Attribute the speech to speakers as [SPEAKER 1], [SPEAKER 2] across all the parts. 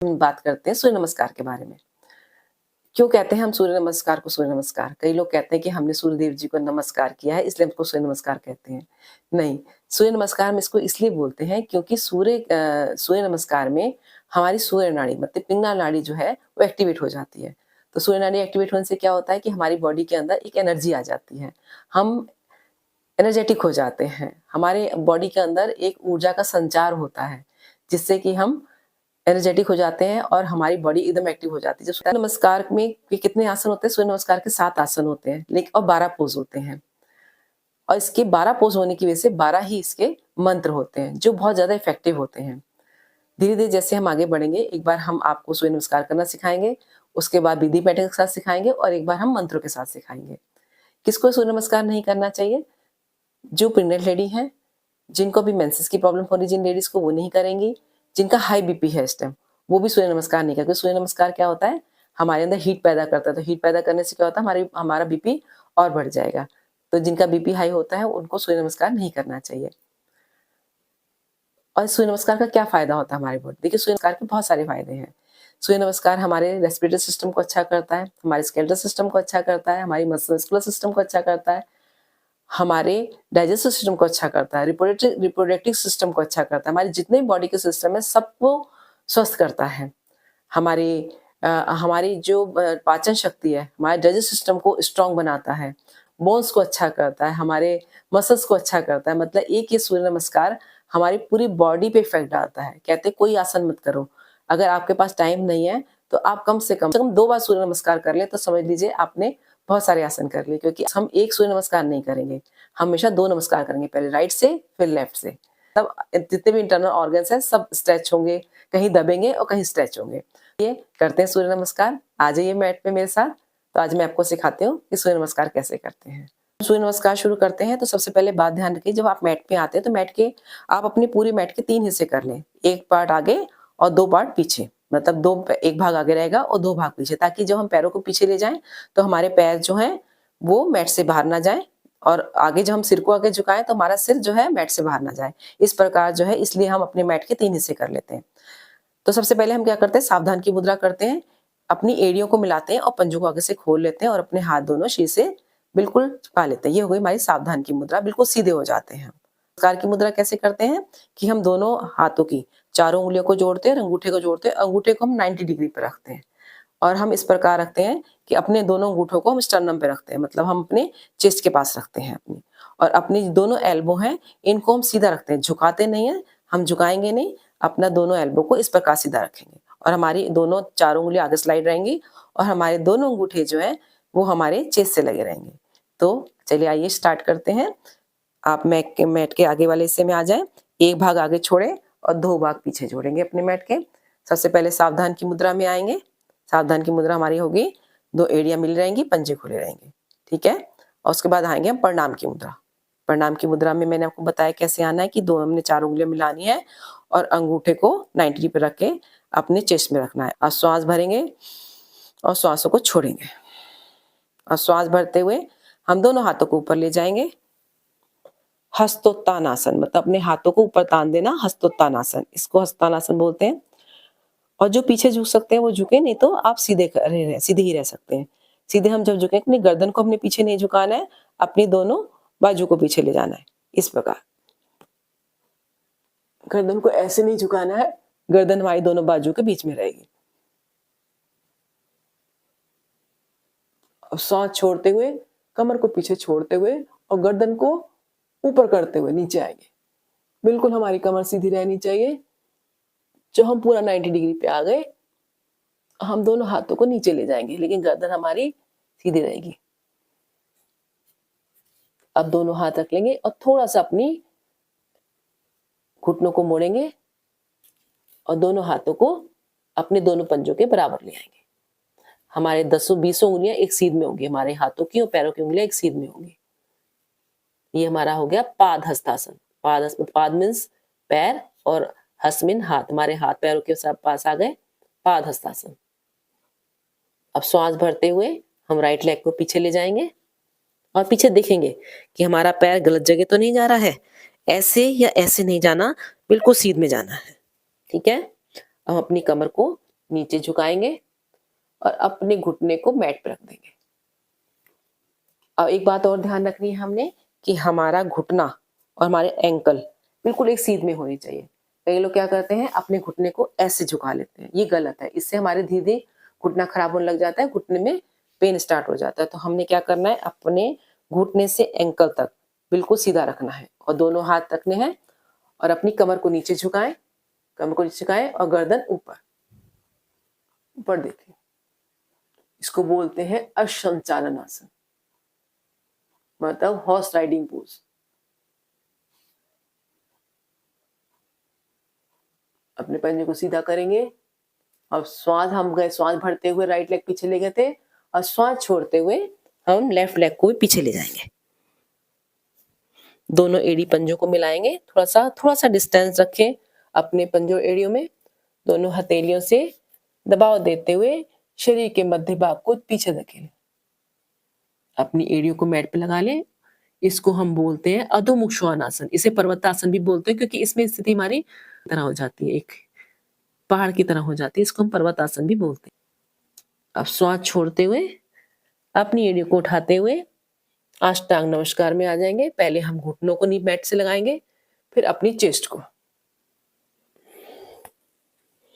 [SPEAKER 1] हम बात करते हैं सूर्य नमस्कार के बारे में। क्यों कहते हैं हम सूर्य नमस्कार को सूर्य नमस्कार? कई लोग कहते हैं कि हमने सूर्य देव जी को नमस्कार किया है इसलिए हमको सूर्य नमस्कार कहते हैं। नहीं, सूर्य नमस्कार हम इसको इसलिए बोलते हैं क्योंकि सूर्य नमस्कार में हमारी सूर्य नाड़ी मतलब पिंगला नाड़ी जो है वो एक्टिवेट हो जाती है। तो सूर्य नाड़ी एक्टिवेट होने से क्या होता है कि हमारी बॉडी के अंदर एक एनर्जी आ जाती है। हम एनर्जेटिक हो जाते हैं। हमारे बॉडी के अंदर एक ऊर्जा का संचार होता है, जिससे कि हम एनर्जेटिक हो जाते हैं और हमारी बॉडी एकदम एक्टिव हो जाती है। सूर्य नमस्कार में भी कितने आसन होते हैं? सूर्य नमस्कार के 7 आसन होते हैं, लेकिन और 12 पोज़ होते हैं। और इसके 12 पोज़ होने की वजह से 12 ही इसके मंत्र होते हैं, जो बहुत ज़्यादा इफ़ेक्टिव होते हैं। धीरे-धीरे जैसे हम आगे बढ़ेंगे, एक बार हम आपको सूर्य नमस्कार करना सिखाएँगे, उसके बाद विधि पैटर्न के साथ सिखाएँगे और एक बार हम मंत्रों के साथ सिखाएँगे। किसको सूर्य नमस्कार नहीं करना चाहिए? जो प्रेग्नेंट लेडी हैं, जिनको भी मेंसेस की प्रॉब्लम हो रही है जिन लेडीज़ को वो नहीं करेंगी, जिनका हाई बीपी है इस टाइम, वो भी सूर्य नमस्कार नहीं करेंगे। सूर्य नमस्कार क्या होता है? हमारे अंदर हीट पैदा करता है, तो हीट पैदा करने से क्या होता है हमारा बीपी और बढ़ जाएगा। तो जिनका बीपी हाई होता है उनको सूर्य नमस्कार नहीं करना चाहिए। और सूर्य नमस्कार का क्या फ़ायदा होता है हमारी बॉडी? देखिए सूर्य नमस्कार के बहुत सारे फ़ायदे हैं। सूर्य नमस्कार हमारे रेस्पिरेटरी सिस्टम को अच्छा करता है, हमारे स्केलेटल सिस्टम को अच्छा करता है, हमारी मस्कुलर सिस्टम को अच्छा करता है, हमारे डाइजेस्टिव सिस्टम को अच्छा करता है, रिप्रोडक्टिव सिस्टम को अच्छा करता है, हमारे जितने भी बॉडी के सिस्टम है सबको स्वस्थ करता है। हमारी जो पाचन शक्ति है, हमारे डाइजेस्टिव सिस्टम को स्ट्रॉन्ग बनाता है, बोन्स को अच्छा करता है, हमारे मसल्स को अच्छा करता है। मतलब एक ये सूर्य नमस्कार हमारी पूरी बॉडी पे इफेक्ट डालता है। कहते हैं कोई आसन मत करो, अगर आपके पास टाइम नहीं है तो आप कम से कम 2 बार सूर्य नमस्कार कर लें तो समझ लीजिए आपने बहुत सारे आसन कर लिए, क्योंकि हम एक सूर्य नमस्कार नहीं करेंगे, हमेशा 2 नमस्कार करेंगे, पहले राइट से फिर लेफ्ट से। तब जितने भी इंटरनल ऑर्गन्स हैं सब स्ट्रेच होंगे, कहीं दबेंगे और कहीं स्ट्रेच होंगे। ये करते हैं सूर्य नमस्कार। आ जाइए मैट पे मेरे साथ। तो आज मैं आपको सिखाती हूँ कि सूर्य नमस्कार कैसे करते हैं। सूर्य नमस्कार शुरू करते हैं तो सबसे पहले बात ध्यान रखिए, जब आप मैट पे आते हैं तो मैट के आप अपने पूरे मैट के 3 हिस्से कर लें। 1 पार्ट आगे और 2 पार्ट पीछे। मतलब 2 एक भाग आगे रहेगा और 2 भाग पीछे, ताकि जब हम पैरों को पीछे ले जाएँ तो हमारे पैर जो हैं वो मैट से बाहर ना जाएँ, और आगे जब हम सिर को आगे झुकाएँ तो हमारा सिर जो है मैट से बाहर ना जाए। इस प्रकार जो है, इसलिए हम अपने मैट के 3 हिस्से कर लेते हैं। तो सबसे पहले हम क्या करते हैं, सावधान की मुद्रा करते हैं। अपनी एड़ियों को मिलाते हैं और पंजों को आगे से खोल लेते हैं और अपने हाथ दोनों शीर से बिल्कुल छुपा लेते हैं। ये हो गई हमारी सावधान की मुद्रा, बिल्कुल सीधे हो जाते हैं। नमस्कार की मुद्रा कैसे करते हैं कि हम दोनों हाथों की चारों उंगलियों को जोड़ते हैं और अंगूठे को जोड़ते हैं। अंगूठे को हम 90 डिग्री पे रखते हैं और हम इस प्रकार रखते हैं कि अपने दोनों अंगूठों को हम स्टर्नम पे रखते हैं, मतलब हम अपने चेस्ट के पास रखते हैं अपनी, और अपनी दोनों एल्बो हैं इनको हम सीधा रखते हैं, झुकाते नहीं है, हम झुकाएंगे नहीं, अपना दोनों एल्बो को इस प्रकार सीधा रखेंगे और हमारी दोनों चारों उंगली आगे स्लाइड रहेंगी और हमारे दोनों अंगूठे जो हैं वो हमारे चेस्ट से लगे रहेंगे। तो चलिए आइए स्टार्ट करते हैं। आप मैट के आगे वाले हिस्से में आ जाएं, एक भाग आगे छोड़ें और 2 भाग पीछे जोड़ेंगे अपने मैट के। सबसे पहले सावधान की मुद्रा में आएंगे। सावधान की मुद्रा हमारी होगी, 2 एड़ियां मिल रहेंगी, पंजे खुले रहेंगे, ठीक है। और उसके बाद आएंगे हम प्रणाम की मुद्रा। प्रणाम की मुद्रा में मैंने आपको बताया कैसे आना है कि दो हमने 4 उंगलियां मिलानी है और अंगूठे को 90 डिग्री पे रख के अपने चेस्ट में रखना है। और श्वास भरेंगे और श्वासों को छोड़ेंगे और श्वास भरते हुए हम दोनों हाथों को ऊपर ले जाएंगे। हस्तोत्तान आसन, मतलब अपने हाथों को ऊपर तान देना, हस्तोत्तान आसन, इसको हस्तोत्तान आसन बोलते हैं। और जो पीछे झुक सकते हैं वो झुके, नहीं तो आप सीधे ही रह सकते हैं। सीधे हम जब झुके, अपनी गर्दन को अपने पीछे नहीं झुकाना है, अपनी दोनों बाजू को पीछे ले जाना है, इस प्रकार। गर्दन को ऐसे नहीं झुकाना है, गर्दन हमारी दोनों बाजू के बीच में रहेगी। और सांस छोड़ते हुए, कमर को पीछे छोड़ते हुए और गर्दन को ऊपर करते हुए नीचे आएंगे। बिल्कुल हमारी कमर सीधी रहनी चाहिए। जो हम पूरा 90 डिग्री पे आ गए, हम दोनों हाथों को नीचे ले जाएंगे, लेकिन गर्दन हमारी सीधी रहेगी। अब दोनों हाथ रख लेंगे और थोड़ा सा अपनी घुटनों को मोड़ेंगे और दोनों हाथों को अपने दोनों पंजों के बराबर ले आएंगे। हमारे 10-20 उंगलियां एक सीध में होंगी, हमारे हाथों की और पैरों की उंगलियां एक सीध में होंगी। ये हमारा हो गया पाद हस्तासन। पाद मीन्स पैर और हस्त मीन हाथ, हमारे हाथ पैरों के पास आ गए, पाद हस्तासन। अब श्वास भरते हुए हम राइट लेग को पीछे ले जाएंगे और पीछे देखेंगे कि हमारा पैर गलत जगह तो नहीं जा रहा है, ऐसे या ऐसे नहीं जाना, बिल्कुल सीध में जाना है, ठीक है। अब अपनी कमर को नीचे झुकाएंगे और अपने घुटने को मैट पे रख देंगे। अब एक बात और ध्यान रखनी है हमने कि हमारा घुटना और हमारे एंकल बिल्कुल एक सीध में होनी चाहिए। कई लोग क्या करते हैं, अपने घुटने को ऐसे झुका लेते हैं, ये गलत है। इससे हमारे धीरे धीरे घुटना खराब होने लग जाता है, घुटने में पेन स्टार्ट हो जाता है। तो हमने क्या करना है, अपने घुटने से एंकल तक बिल्कुल सीधा रखना है और दोनों हाथ रखने हैं और अपनी कमर को नीचे झुकाएं, कमर को नीचे झुकाएं और गर्दन ऊपर ऊपर देखें। इसको बोलते हैं अशंचालन आसन, मतलब हॉर्स राइडिंग पोज। अपने पंजे को सीधा करेंगे। अब श्वास हम गए, श्वास भरते हुए राइट लेग पीछे ले गए थे और श्वास छोड़ते हुए हम लेफ्ट लेग को भी पीछे ले जाएंगे। दोनों एड़ी पंजों को मिलाएंगे, थोड़ा सा डिस्टेंस रखें अपने पंजों एड़ियों में। दोनों हथेलियों से दबाव देते हुए शरीर के मध्य भाग को पीछे धकेलें। अपनी एड़ियों को मैट पे लगा लें। इसको हम बोलते हैं अधोमुख श्वानासन। इसे पर्वतासन भी बोलते हैं क्योंकि इसमें स्थिति हमारी तरह हो जाती है, एक पहाड़ की तरह हो जाती है। इसको हम पर्वतासन भी बोलते हैं। अब श्वास छोड़ते हुए अपनी एड़ियों को उठाते हुए अष्टांग नमस्कार में आ जाएंगे। पहले हम घुटनों को नी मैट से लगाएंगे, फिर अपनी चेस्ट को।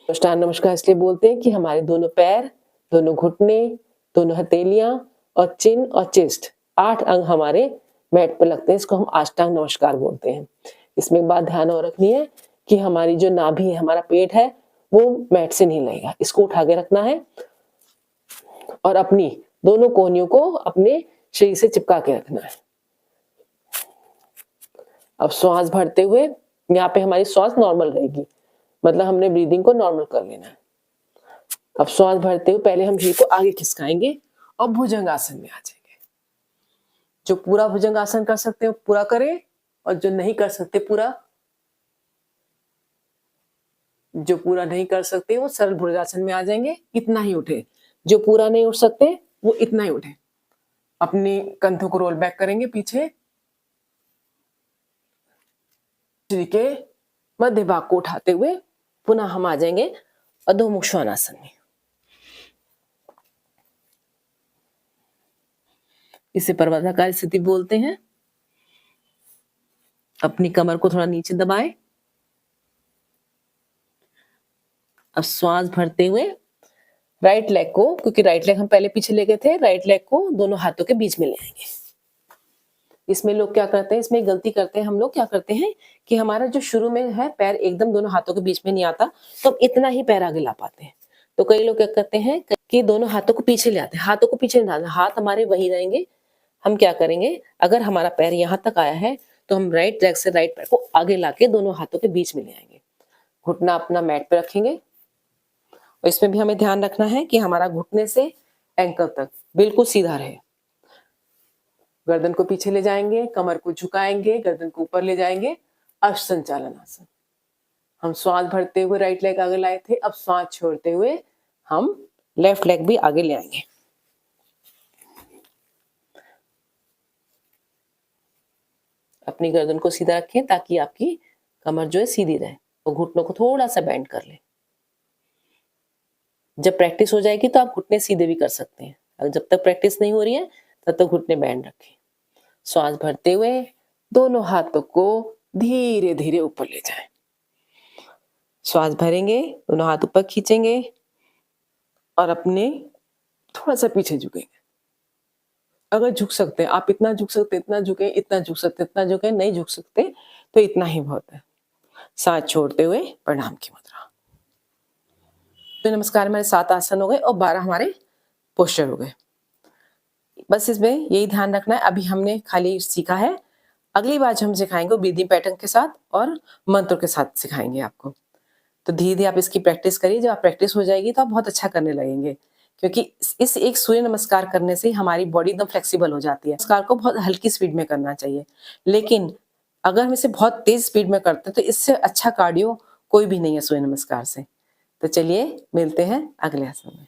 [SPEAKER 1] अष्टांग नमस्कार इसलिए बोलते हैं कि हमारे दोनों पैर, दोनों घुटने, दोनों हथेलियां और चिन और चेस्ट, 8 अंग हमारे मैट पर लगते हैं। इसको हम अष्टांग नमस्कार बोलते हैं। इसमें एक बात ध्यान और रखनी है कि हमारी जो नाभि है, हमारा पेट है, वो मैट से नहीं लगेगा। इसको उठा के रखना है और अपनी दोनों कोहनियों को अपने शरीर से चिपका के रखना है। अब श्वास भरते हुए यहाँ पे हमारी श्वास नॉर्मल रहेगी, मतलब हमने ब्रीदिंग को नॉर्मल कर लेना है। अब श्वास भरते हुए पहले हम शरीर को आगे खिसकाएंगे और भुजंगासन में आ जाएंगे। जो पूरा भुजंगासन कर सकते हैं पूरा करें और जो नहीं कर सकते जो पूरा नहीं कर सकते वो सरल भुजंगासन में आ जाएंगे। इतना ही उठे, जो पूरा नहीं उठ सकते वो इतना ही उठे। अपनी कंधों को रोल बैक करेंगे पीछे, शरीर के मध्य भाग को उठाते हुए पुनः हम आ जाएंगे अधोमुख श्वानासन में। इसे पर्वताकार स्थिति बोलते हैं। अपनी कमर को थोड़ा नीचे दबाएं। अब श्वास भरते हुए राइट लेग को, क्योंकि राइट लेग हम पहले पीछे ले गए थे, राइट लेग को दोनों हाथों के बीच में ले आएंगे। इसमें लोग क्या करते हैं, इसमें गलती करते हैं हम लोग, क्या करते हैं कि हमारा जो शुरू में है पैर एकदम दोनों हाथों के बीच में नहीं आता, तो इतना ही पैर आगे ला पाते हैं। तो कई लोग क्या करते हैं कि दोनों हाथों को पीछे ले आते हैं। हाथों को पीछे नहीं डालना, हाथ हमारे वहीं रहेंगे। हम क्या करेंगे, अगर हमारा पैर यहाँ तक आया है तो हम राइट लेग से राइट पैर को आगे लाके दोनों हाथों के बीच में ले आएंगे। घुटना अपना मैट पे रखेंगे और इसमें भी हमें ध्यान रखना है कि हमारा घुटने से एंकल तक बिल्कुल सीधा रहे। गर्दन को पीछे ले जाएंगे, कमर को झुकाएंगे, गर्दन को ऊपर ले जाएंगे। अष्टसंचालन आसन। हम श्वास भरते हुए राइट लेग आगे लाए थे, अब श्वास छोड़ते हुए हम लेफ्ट लेग भी आगे ले आएंगे। अपनी गर्दन को सीधा रखें ताकि आपकी कमर जो है सीधी रहे और घुटनों को थोड़ा सा बेंड कर लें। जब प्रैक्टिस हो जाएगी तो आप घुटने सीधे भी कर सकते हैं। अगर जब तक प्रैक्टिस नहीं हो रही है तब तक घुटने बैंड रखें। श्वास भरते हुए दोनों हाथों को धीरे धीरे ऊपर ले जाएं। श्वास भरेंगे, दोनों हाथ ऊपर खींचेंगे और अपने थोड़ा सा पीछे झुकेंगे। अगर झुक सकते हैं आप, इतना झुक सकते इतना झुके, इतना झुक सकते इतना झुके, नहीं झुक सकते तो इतना ही बहुत है। सांस छोड़ते हुए प्रणाम की मुद्रा। तो नमस्कार हमारे 7 आसन हो गए और 12 हमारे पोस्चर हो गए। बस इसमें यही ध्यान रखना है, अभी हमने खाली सीखा है। अगली बार जो हम सिखाएंगे वो ब्रीदिंग पैटर्न के साथ और मंत्रों के साथ सिखाएंगे आपको। तो धीरे धीरे आप इसकी प्रैक्टिस करिए। जब आप प्रैक्टिस हो जाएगी तो आप बहुत अच्छा करने लगेंगे, क्योंकि इस एक सूर्य नमस्कार करने से हमारी बॉडी एकदम फ्लेक्सिबल हो जाती है। नमस्कार को बहुत हल्की स्पीड में करना चाहिए, लेकिन अगर हम इसे बहुत तेज स्पीड में करते हैं तो इससे अच्छा कार्डियो कोई भी नहीं है सूर्य नमस्कार से। तो चलिए मिलते हैं अगले आसन में।